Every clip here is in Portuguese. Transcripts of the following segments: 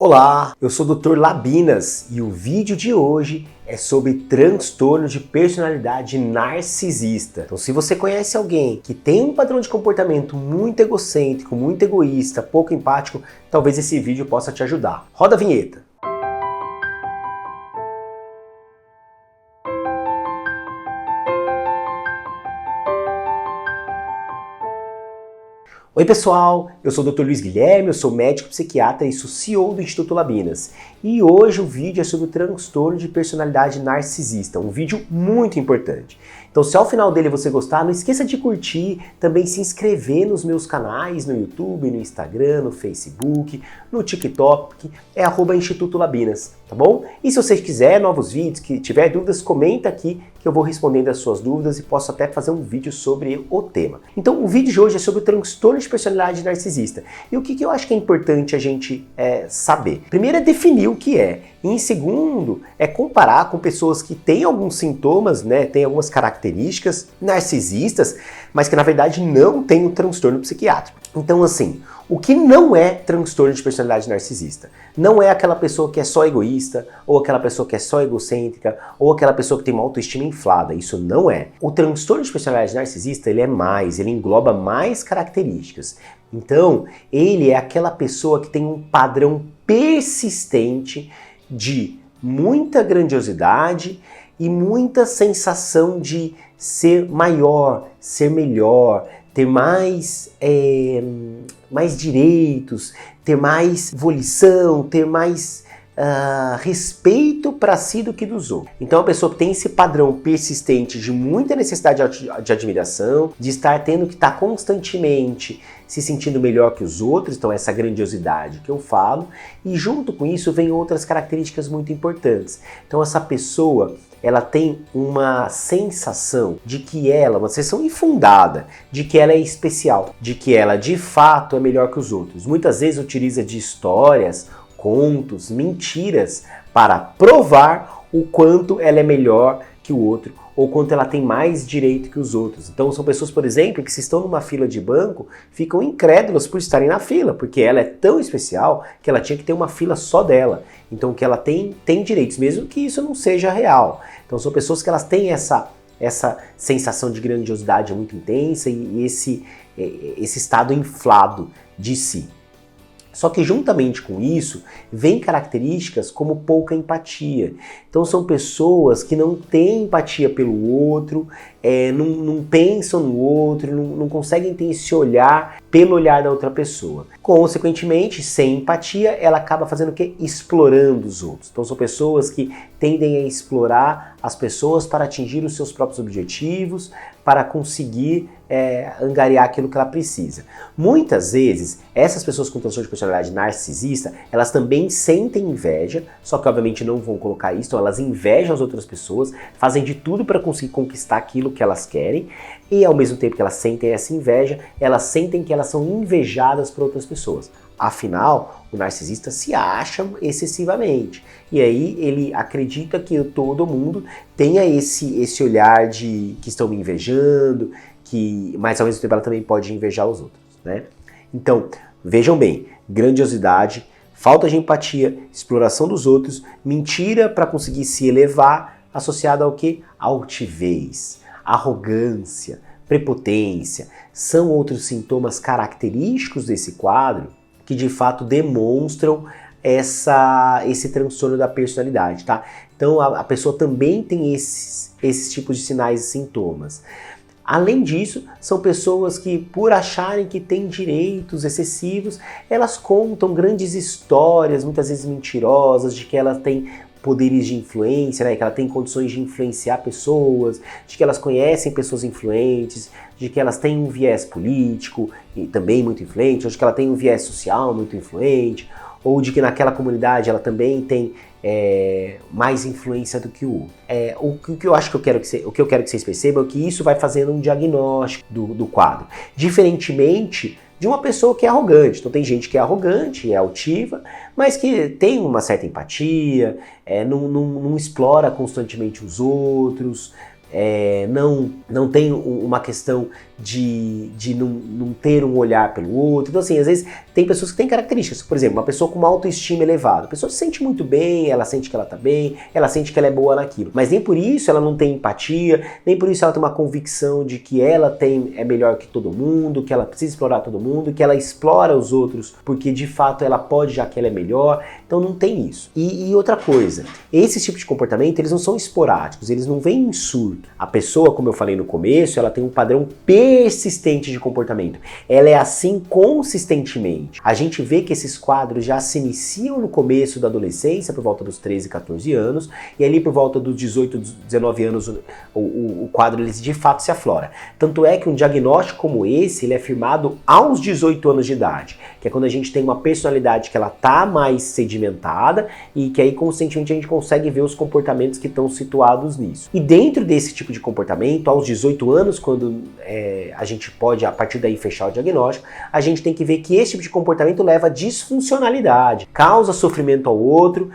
Olá, eu sou o Dr. Labinas e o vídeo de hoje é sobre transtorno de personalidade narcisista. Então, se você conhece alguém que tem um padrão de comportamento muito egocêntrico, muito egoísta, pouco empático, talvez esse vídeo possa te ajudar. Roda a vinheta! Oi pessoal, eu sou o Dr. Luiz Guilherme, eu sou médico psiquiatra e sou CEO do Instituto Labinas. E hoje o vídeo é sobre o transtorno de personalidade narcisista, um vídeo muito importante. Então se ao final dele você gostar, não esqueça de curtir, também se inscrever nos meus canais no YouTube, no Instagram, no Facebook, no TikTok, é @Instituto Labinas, tá bom? E se você quiser novos vídeos, que tiver dúvidas, comenta aqui que eu vou respondendo as suas dúvidas e posso até fazer um vídeo sobre o tema. Então o vídeo de hoje é sobre o transtorno de personalidade narcisista. E o que eu acho que é importante a gente saber? Primeiro é definir o que é. E em segundo, é comparar com pessoas que têm alguns sintomas, né, têm algumas características narcisistas, mas que na verdade não têm um transtorno psiquiátrico. Então assim, o que não é transtorno de personalidade narcisista? Não é aquela pessoa que é só egoísta, ou aquela pessoa que é só egocêntrica, ou aquela pessoa que tem uma autoestima inflada. Isso não é. O transtorno de personalidade narcisista, ele engloba mais características. Então, ele é aquela pessoa que tem um padrão persistente de muita grandiosidade e muita sensação de ser maior, ser melhor, ter mais direitos, ter mais volição, ter mais respeito para si do que dos outros. Então a pessoa que tem esse padrão persistente de muita necessidade de admiração, de estar tendo que estar constantemente se sentindo melhor que os outros, então essa grandiosidade que eu falo, e junto com isso vem outras características muito importantes. Então essa pessoa, ela tem uma sensação de que ela, uma sensação infundada, de que ela é especial, de que ela de fato é melhor que os outros. Muitas vezes utiliza de histórias, contos, mentiras para provar o quanto ela é melhor que o outro ou quanto ela tem mais direito que os outros. Então são pessoas, por exemplo, que se estão numa fila de banco, ficam incrédulas por estarem na fila, porque ela é tão especial que ela tinha que ter uma fila só dela. Então que ela tem direitos, mesmo que isso não seja real. Então são pessoas que elas têm essa sensação de grandiosidade muito intensa e esse estado inflado de si. Só que juntamente com isso, vem características como pouca empatia. Então são pessoas que não têm empatia pelo outro, não pensam no outro, não conseguem ter esse olhar pelo olhar da outra pessoa. Consequentemente, sem empatia, ela acaba fazendo o quê? Explorando os outros. Então são pessoas que tendem a explorar as pessoas para atingir os seus próprios objetivos, para conseguir angariar aquilo que ela precisa. Muitas vezes, essas pessoas com transtorno de personalidade narcisista, elas também sentem inveja, só que obviamente não vão colocar isso, então elas invejam as outras pessoas, fazem de tudo para conseguir conquistar aquilo que elas querem, e ao mesmo tempo que elas sentem essa inveja, elas sentem que elas são invejadas por outras pessoas. Afinal, o narcisista se acha excessivamente. E aí ele acredita que todo mundo tenha esse olhar de que estão me invejando, mas ao mesmo tempo ela também pode invejar os outros, né? Então, vejam bem, grandiosidade, falta de empatia, exploração dos outros, mentira para conseguir se elevar, associada ao quê? Altivez, arrogância, prepotência, são outros sintomas característicos desse quadro que de fato demonstram esse transtorno da personalidade, tá? Então a pessoa também tem esses tipos de sinais e sintomas. Além disso, são pessoas que, por acharem que têm direitos excessivos, elas contam grandes histórias, muitas vezes mentirosas, de que elas têm poderes de influência, né? Que ela tem condições de influenciar pessoas, de que elas conhecem pessoas influentes, de que elas têm um viés político e também muito influente, ou de que ela tem um viés social muito influente, ou de que naquela comunidade ela também tem mais influência do que o outro. O que eu quero que vocês percebam é que isso vai fazendo um diagnóstico do quadro. Diferentemente de uma pessoa que é arrogante. Então tem gente que é arrogante, é altiva, mas que tem uma certa empatia, não explora constantemente os outros, não tem uma questão de não ter um olhar pelo outro. Então assim, às vezes tem pessoas que têm características, por exemplo, uma pessoa com uma autoestima elevada, a pessoa se sente muito bem, ela sente que ela tá bem, ela sente que ela é boa naquilo, mas nem por isso ela não tem empatia, nem por isso ela tem uma convicção de que ela é melhor que todo mundo, que ela precisa explorar todo mundo, que ela explora os outros porque de fato ela pode, já que ela é melhor. Então não tem isso. E outra coisa, esse tipo de comportamento, eles não são esporádicos, eles não vêm em surto. A pessoa, como eu falei no começo, ela tem um padrão persistente de comportamento. Ela é assim consistentemente. A gente vê que esses quadros já se iniciam no começo da adolescência, por volta dos 13, 14 anos, e ali por volta dos 18, 19 anos, o quadro ele de fato se aflora. Tanto é que um diagnóstico como esse, ele é firmado aos 18 anos de idade, que é quando a gente tem uma personalidade que ela tá mais sedimentada e que aí constantemente a gente consegue ver os comportamentos que estão situados nisso. E dentro desse tipo de comportamento, aos 18 anos, quando a gente pode, a partir daí, fechar o diagnóstico, a gente tem que ver que esse tipo de comportamento leva a disfuncionalidade, causa sofrimento ao outro,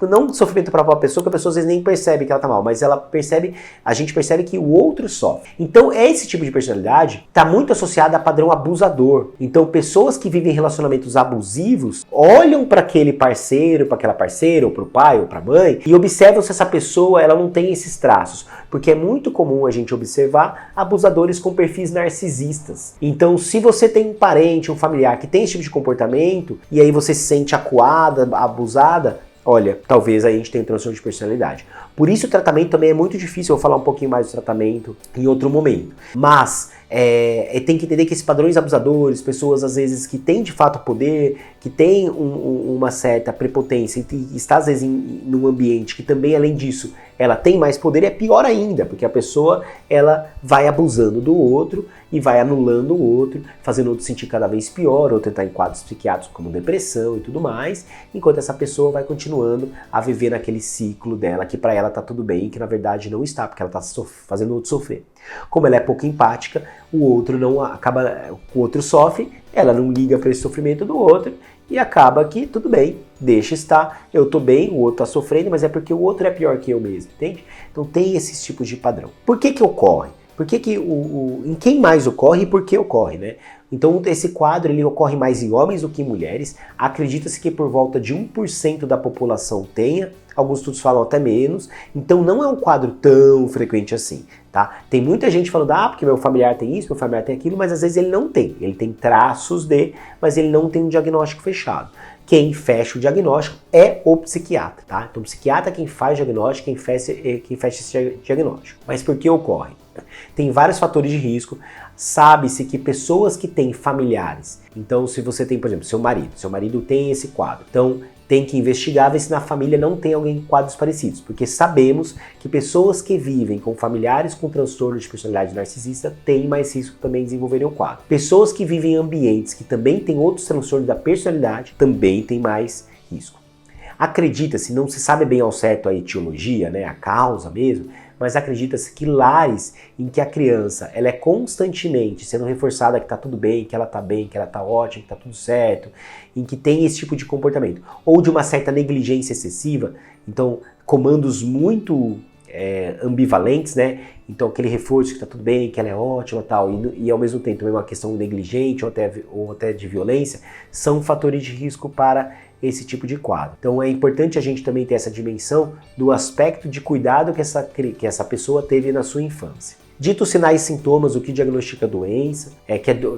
não sofrimento para a própria pessoa, que a pessoa às vezes nem percebe que ela tá mal, mas a gente percebe que o outro sofre. Então esse tipo de personalidade está muito associada a padrão abusador. Então pessoas que vivem relacionamentos abusivos olham para aquele parceiro, para aquela parceira, ou para o pai, ou para a mãe, e observam se essa pessoa ela não tem esses traços, porque é muito comum a gente observar abusadores com perfis narcisistas. Então se você tem um parente, um familiar que tem esse tipo de comportamento, e aí você se sente acuada, abusada, olha, talvez aí a gente tenha um transtorno de personalidade. Por isso o tratamento também é muito difícil, eu vou falar um pouquinho mais do tratamento em outro momento. Mas tem que entender que esses padrões abusadores, pessoas às vezes que têm de fato poder, que têm uma certa prepotência e está às vezes num ambiente que também além disso ela tem mais poder, é pior ainda, porque a pessoa ela vai abusando do outro e vai anulando o outro, fazendo o outro sentir cada vez pior, ou tentar em quadros psiquiátricos como depressão e tudo mais, enquanto essa pessoa vai continuando a viver naquele ciclo dela, que para ela tá tudo bem, que na verdade não está, porque ela tá fazendo o outro sofrer. Como ela é pouco empática, o outro sofre, ela não liga para esse sofrimento do outro, e acaba que tudo bem, deixa estar, eu tô bem, o outro tá sofrendo, mas é porque o outro é pior que eu mesmo, entende? Então tem esses tipos de padrão. Por que ocorre? Por que em quem mais ocorre e por que ocorre, né? Então esse quadro ele ocorre mais em homens do que em mulheres. Acredita-se que por volta de 1% da população tenha, alguns estudos falam até menos, então não é um quadro tão frequente assim, tá? Tem muita gente falando, porque meu familiar tem isso, meu familiar tem aquilo, mas às vezes ele não tem. Ele tem traços mas ele não tem um diagnóstico fechado. Quem fecha o diagnóstico é o psiquiatra, tá? Então o psiquiatra é quem faz o diagnóstico, quem fecha esse diagnóstico. Mas por que ocorre? Tem vários fatores de risco. Sabe-se que pessoas que têm familiares, então se você tem, por exemplo, seu marido tem esse quadro, então tem que investigar, ver se na família não tem alguém com quadros parecidos, porque sabemos que pessoas que vivem com familiares com transtorno de personalidade narcisista têm mais risco também de desenvolverem o quadro. Pessoas que vivem em ambientes que também têm outros transtornos da personalidade também têm mais risco. Acredita-se, não se sabe bem ao certo a etiologia, né, a causa mesmo, mas acredita-se que lares em que a criança ela é constantemente sendo reforçada que está tudo bem, que ela está ótima, que está tudo certo, em que tem esse tipo de comportamento, ou de uma certa negligência excessiva, então comandos muito ambivalentes, né? Então aquele reforço que está tudo bem, que ela é ótima tal, e ao mesmo tempo também uma questão negligente ou até de violência, são fatores de risco para esse tipo de quadro. Então é importante a gente também ter essa dimensão do aspecto de cuidado que essa pessoa teve na sua infância. Dito os sinais e sintomas, o que diagnostica a doença,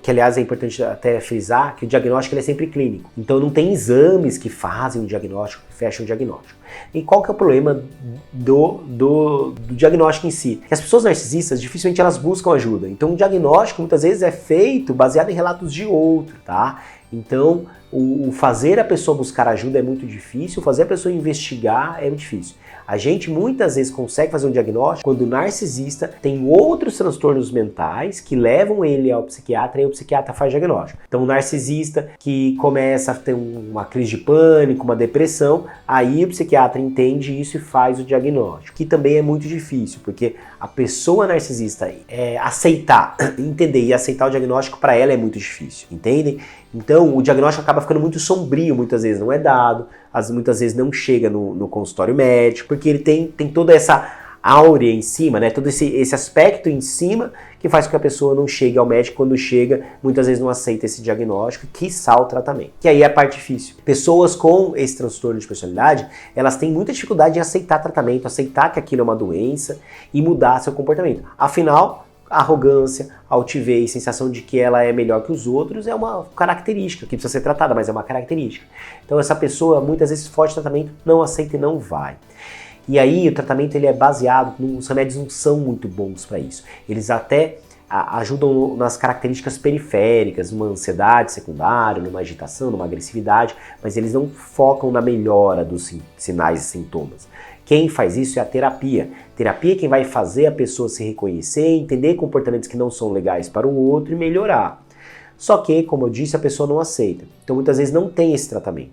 que aliás é importante até frisar que o diagnóstico ele é sempre clínico. Então não tem exames que fazem o diagnóstico, que fecham o diagnóstico. E qual que é o problema do diagnóstico em si? Que as pessoas narcisistas dificilmente elas buscam ajuda. Então o diagnóstico muitas vezes é feito baseado em relatos de outro, tá? Então o fazer a pessoa buscar ajuda é muito difícil, fazer a pessoa investigar é muito difícil. A gente muitas vezes consegue fazer um diagnóstico quando o narcisista tem outros transtornos mentais que levam ele ao psiquiatra e o psiquiatra faz diagnóstico. Então o narcisista que começa a ter uma crise de pânico, uma depressão, aí o psiquiatra entende isso e faz o diagnóstico, que também é muito difícil, porque a pessoa narcisista aceitar, entender e aceitar o diagnóstico para ela é muito difícil, entendem? Então o diagnóstico acaba ficando muito sombrio, muitas vezes não é dado, muitas vezes não chega no consultório médico, porque ele tem toda essa áurea em cima, né? Todo esse aspecto em cima que faz com que a pessoa não chegue ao médico. Quando chega, muitas vezes não aceita esse diagnóstico, quiçá o tratamento. Que aí é a parte difícil. Pessoas com esse transtorno de personalidade, elas têm muita dificuldade em aceitar tratamento, aceitar que aquilo é uma doença e mudar seu comportamento. Afinal, arrogância, altivez, sensação de que ela é melhor que os outros é uma característica que precisa ser tratada, mas é uma característica. Então essa pessoa muitas vezes foge do tratamento, não aceita e não vai. E aí o tratamento ele é baseado, os remédios não são muito bons para isso. Eles até ajudam nas características periféricas, numa ansiedade secundária, numa agitação, numa agressividade, mas eles não focam na melhora dos sinais e sintomas. Quem faz isso é a terapia. Terapia é quem vai fazer a pessoa se reconhecer, entender comportamentos que não são legais para o outro e melhorar. Só que, como eu disse, a pessoa não aceita. Então muitas vezes não tem esse tratamento.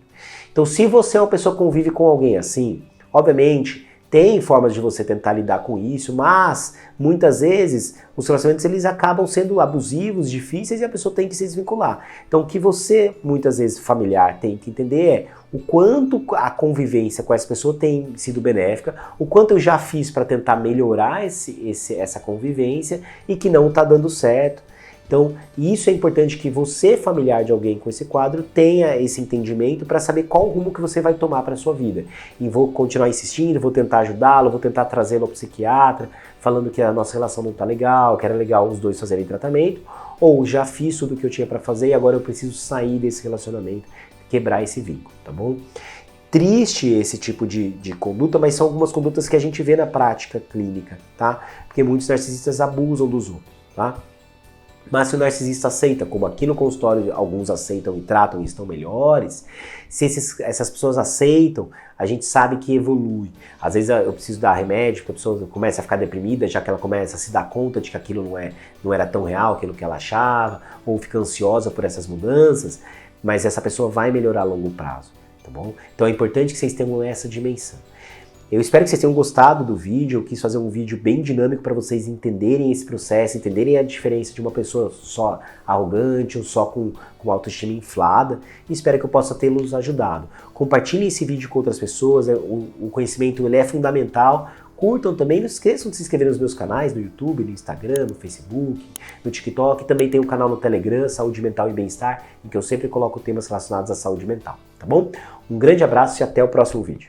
Então se você é uma pessoa que convive com alguém assim, obviamente tem formas de você tentar lidar com isso, mas muitas vezes os relacionamentos eles acabam sendo abusivos, difíceis e a pessoa tem que se desvincular. Então o que você, muitas vezes familiar, tem que entender é o quanto a convivência com essa pessoa tem sido benéfica, o quanto eu já fiz para tentar melhorar essa convivência e que não está dando certo. Então, isso é importante que você, familiar de alguém com esse quadro, tenha esse entendimento para saber qual o rumo que você vai tomar para a sua vida. E vou continuar insistindo, vou tentar ajudá-lo, vou tentar trazê-lo ao psiquiatra, falando que a nossa relação não está legal, que era legal os dois fazerem tratamento, ou já fiz tudo o que eu tinha para fazer e agora eu preciso sair desse relacionamento, quebrar esse vínculo, tá bom? Triste esse tipo de conduta, mas são algumas condutas que a gente vê na prática clínica, tá? Porque muitos narcisistas abusam dos outros, tá? Mas se o narcisista aceita, como aqui no consultório alguns aceitam e tratam e estão melhores, se essas pessoas aceitam, a gente sabe que evolui. Às vezes eu preciso dar remédio, porque a pessoa começa a ficar deprimida, já que ela começa a se dar conta de que aquilo não era tão real, aquilo que ela achava, ou fica ansiosa por essas mudanças, mas essa pessoa vai melhorar a longo prazo, tá bom? Então é importante que vocês tenham essa dimensão. Eu espero que vocês tenham gostado do vídeo, eu quis fazer um vídeo bem dinâmico para vocês entenderem esse processo, entenderem a diferença de uma pessoa só arrogante ou só com autoestima inflada, e espero que eu possa tê-los ajudado. Compartilhem esse vídeo com outras pessoas, o conhecimento ele é fundamental. Curtam também, não esqueçam de se inscrever nos meus canais, no YouTube, no Instagram, no Facebook, no TikTok. Também tem um canal no Telegram, Saúde Mental e Bem-Estar, em que eu sempre coloco temas relacionados à saúde mental, tá bom? Um grande abraço e até o próximo vídeo.